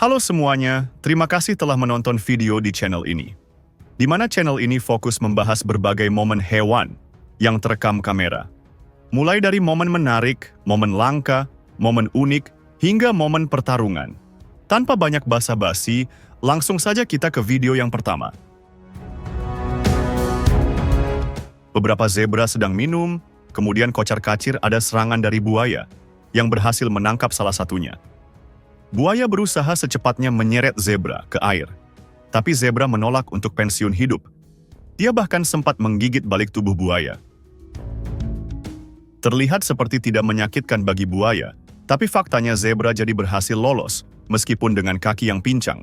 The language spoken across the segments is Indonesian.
Halo semuanya, terima kasih telah menonton video di channel ini. Di mana channel ini fokus membahas berbagai momen hewan yang terekam kamera. Mulai dari momen menarik, momen langka, momen unik, hingga momen pertarungan. Tanpa banyak basa-basi, langsung saja kita ke video yang pertama. Beberapa zebra sedang minum, kemudian kocar-kacir ada serangan dari buaya yang berhasil menangkap salah satunya. Buaya berusaha secepatnya menyeret zebra ke air, tapi zebra menolak untuk pensiun hidup. Dia bahkan sempat menggigit balik tubuh buaya. Terlihat seperti tidak menyakitkan bagi buaya, tapi faktanya zebra jadi berhasil lolos, meskipun dengan kaki yang pincang.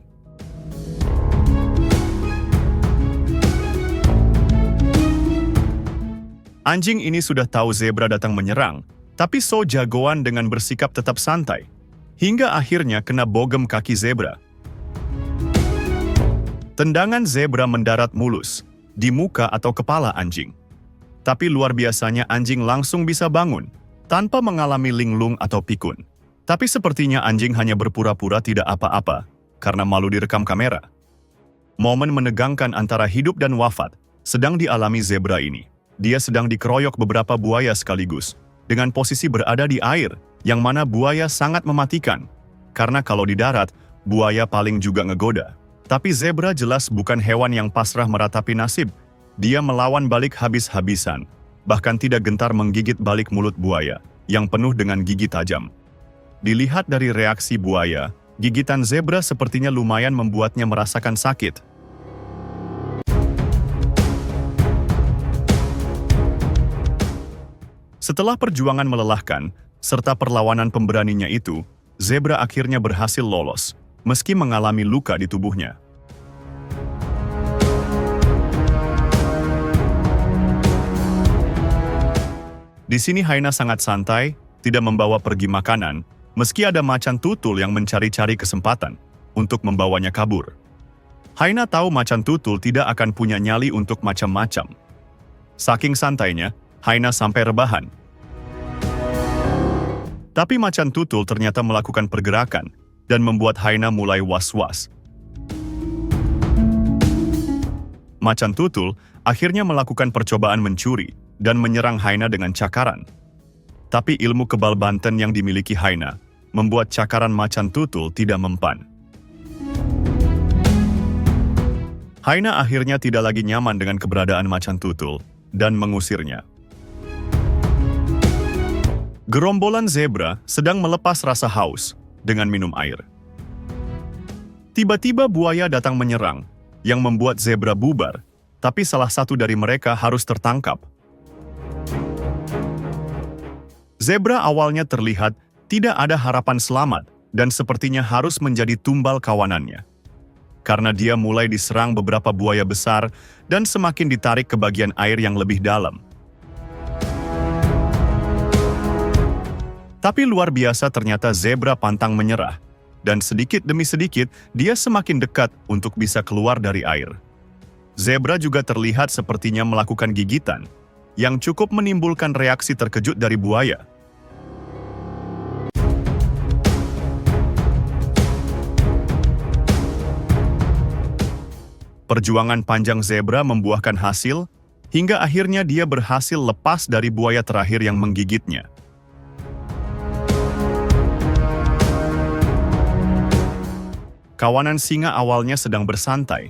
Anjing ini sudah tahu zebra datang menyerang, tapi so jagoan dengan bersikap tetap santai, hingga akhirnya kena bogem kaki zebra. Tendangan zebra mendarat mulus, di muka atau kepala anjing. Tapi luar biasanya anjing langsung bisa bangun, tanpa mengalami linglung atau pikun. Tapi sepertinya anjing hanya berpura-pura tidak apa-apa, karena malu direkam kamera. Momen menegangkan antara hidup dan wafat sedang dialami zebra ini. Dia sedang dikeroyok beberapa buaya sekaligus, dengan posisi berada di air, yang mana buaya sangat mematikan. Karena kalau di darat, buaya paling juga ngegoda. Tapi zebra jelas bukan hewan yang pasrah meratapi nasib. Dia melawan balik habis-habisan, bahkan tidak gentar menggigit balik mulut buaya, yang penuh dengan gigi tajam. Dilihat dari reaksi buaya, gigitan zebra sepertinya lumayan membuatnya merasakan sakit. Setelah perjuangan melelahkan, serta perlawanan pemberaninya itu, zebra akhirnya berhasil lolos, meski mengalami luka di tubuhnya. Di sini hyena sangat santai, tidak membawa pergi makanan, meski ada macan tutul yang mencari-cari kesempatan untuk membawanya kabur. Hyena tahu macan tutul tidak akan punya nyali untuk macam-macam. Saking santainya, hyena sampai rebahan. Tapi macan tutul ternyata melakukan pergerakan dan membuat hyena mulai was-was. Macan tutul akhirnya melakukan percobaan mencuri dan menyerang hyena dengan cakaran. Tapi ilmu kebal banten yang dimiliki hyena membuat cakaran macan tutul tidak mempan. Hyena akhirnya tidak lagi nyaman dengan keberadaan macan tutul dan mengusirnya. Gerombolan zebra sedang melepas rasa haus dengan minum air. Tiba-tiba buaya datang menyerang, yang membuat zebra bubar, tapi salah satu dari mereka harus tertangkap. Zebra awalnya terlihat tidak ada harapan selamat dan sepertinya harus menjadi tumbal kawanannya. Karena dia mulai diserang beberapa buaya besar dan semakin ditarik ke bagian air yang lebih dalam. Tapi luar biasa ternyata zebra pantang menyerah, dan sedikit demi sedikit dia semakin dekat untuk bisa keluar dari air. Zebra juga terlihat sepertinya melakukan gigitan, yang cukup menimbulkan reaksi terkejut dari buaya. Perjuangan panjang zebra membuahkan hasil, hingga akhirnya dia berhasil lepas dari buaya terakhir yang menggigitnya. Kawanan singa awalnya sedang bersantai.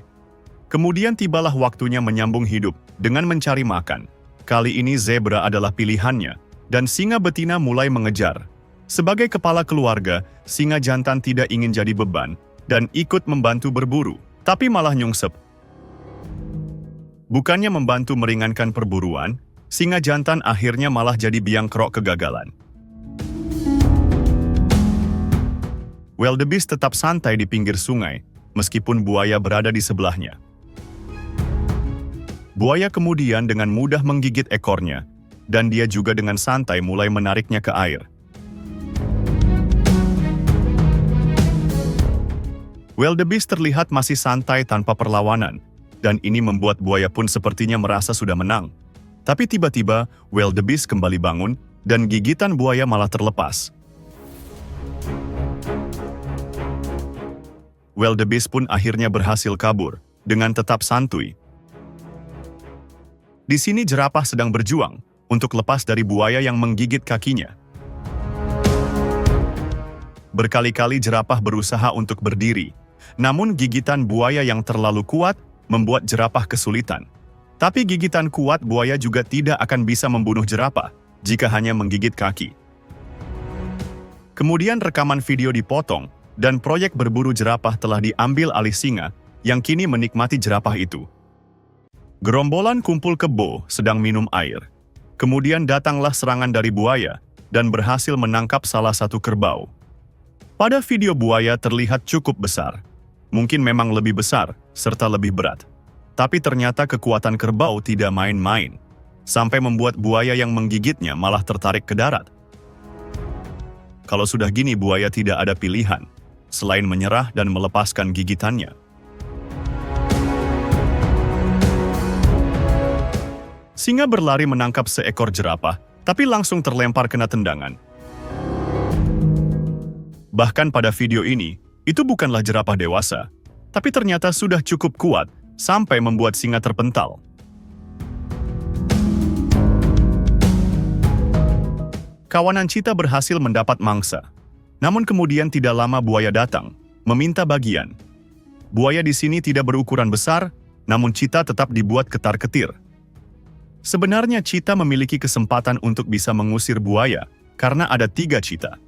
Kemudian tibalah waktunya menyambung hidup dengan mencari makan. Kali ini zebra adalah pilihannya, dan singa betina mulai mengejar. Sebagai kepala keluarga, singa jantan tidak ingin jadi beban dan ikut membantu berburu, tapi malah nyungsep. Bukannya membantu meringankan perburuan, singa jantan akhirnya malah jadi biang kerok kegagalan. Wildebeest tetap santai di pinggir sungai, meskipun buaya berada di sebelahnya. Buaya kemudian dengan mudah menggigit ekornya, dan dia juga dengan santai mulai menariknya ke air. Wildebeest terlihat masih santai tanpa perlawanan, dan ini membuat buaya pun sepertinya merasa sudah menang. Tapi tiba-tiba, Wildebeest kembali bangun, dan gigitan buaya malah terlepas. Wildebeest pun akhirnya berhasil kabur, dengan tetap santuy. Di sini jerapah sedang berjuang untuk lepas dari buaya yang menggigit kakinya. Berkali-kali jerapah berusaha untuk berdiri, namun gigitan buaya yang terlalu kuat membuat jerapah kesulitan. Tapi gigitan kuat buaya juga tidak akan bisa membunuh jerapah jika hanya menggigit kaki. Kemudian rekaman video dipotong, dan proyek berburu jerapah telah diambil alih singa yang kini menikmati jerapah itu. Gerombolan kumpul kebo sedang minum air. Kemudian datanglah serangan dari buaya dan berhasil menangkap salah satu kerbau. Pada video buaya terlihat cukup besar. Mungkin memang lebih besar serta lebih berat. Tapi ternyata kekuatan kerbau tidak main-main, sampai membuat buaya yang menggigitnya malah tertarik ke darat. Kalau sudah gini buaya tidak ada pilihan, selain menyerah dan melepaskan gigitannya. Singa berlari menangkap seekor jerapah, tapi langsung terlempar kena tendangan. Bahkan pada video ini, itu bukanlah jerapah dewasa, tapi ternyata sudah cukup kuat sampai membuat singa terpental. Kawanan Cheetah berhasil mendapat mangsa. Namun kemudian tidak lama buaya datang, meminta bagian. Buaya di sini tidak berukuran besar, namun Cheetah tetap dibuat ketar-ketir. Sebenarnya Cheetah memiliki kesempatan untuk bisa mengusir buaya, karena ada 3 cheetah.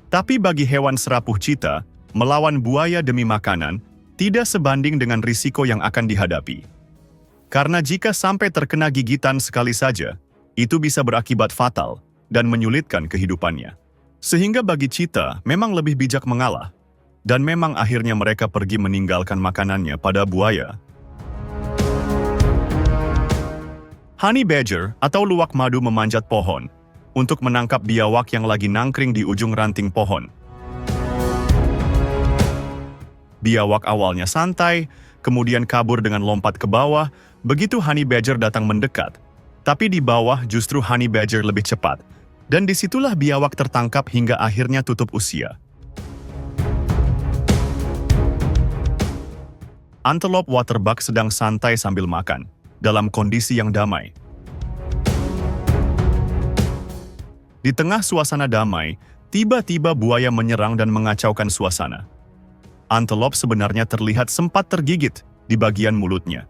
Tapi bagi hewan serapuh Cheetah, melawan buaya demi makanan, tidak sebanding dengan risiko yang akan dihadapi. Karena jika sampai terkena gigitan sekali saja, itu bisa berakibat fatal dan menyulitkan kehidupannya. Sehingga bagi Cheetah memang lebih bijak mengalah, dan memang akhirnya mereka pergi meninggalkan makanannya pada buaya. Honey badger atau luwak madu memanjat pohon untuk menangkap biawak yang lagi nangkring di ujung ranting pohon. Biawak awalnya santai, kemudian kabur dengan lompat ke bawah, begitu honey badger datang mendekat. Tapi di bawah justru honey badger lebih cepat, dan disitulah biawak tertangkap hingga akhirnya tutup usia. Antelope waterbuck sedang santai sambil makan, dalam kondisi yang damai. Di tengah suasana damai, tiba-tiba buaya menyerang dan mengacaukan suasana. Antelope sebenarnya terlihat sempat tergigit di bagian mulutnya.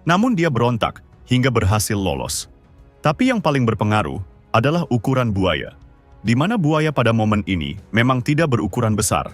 Namun dia berontak hingga berhasil lolos. Tapi yang paling berpengaruh adalah ukuran buaya, di mana buaya pada momen ini memang tidak berukuran besar.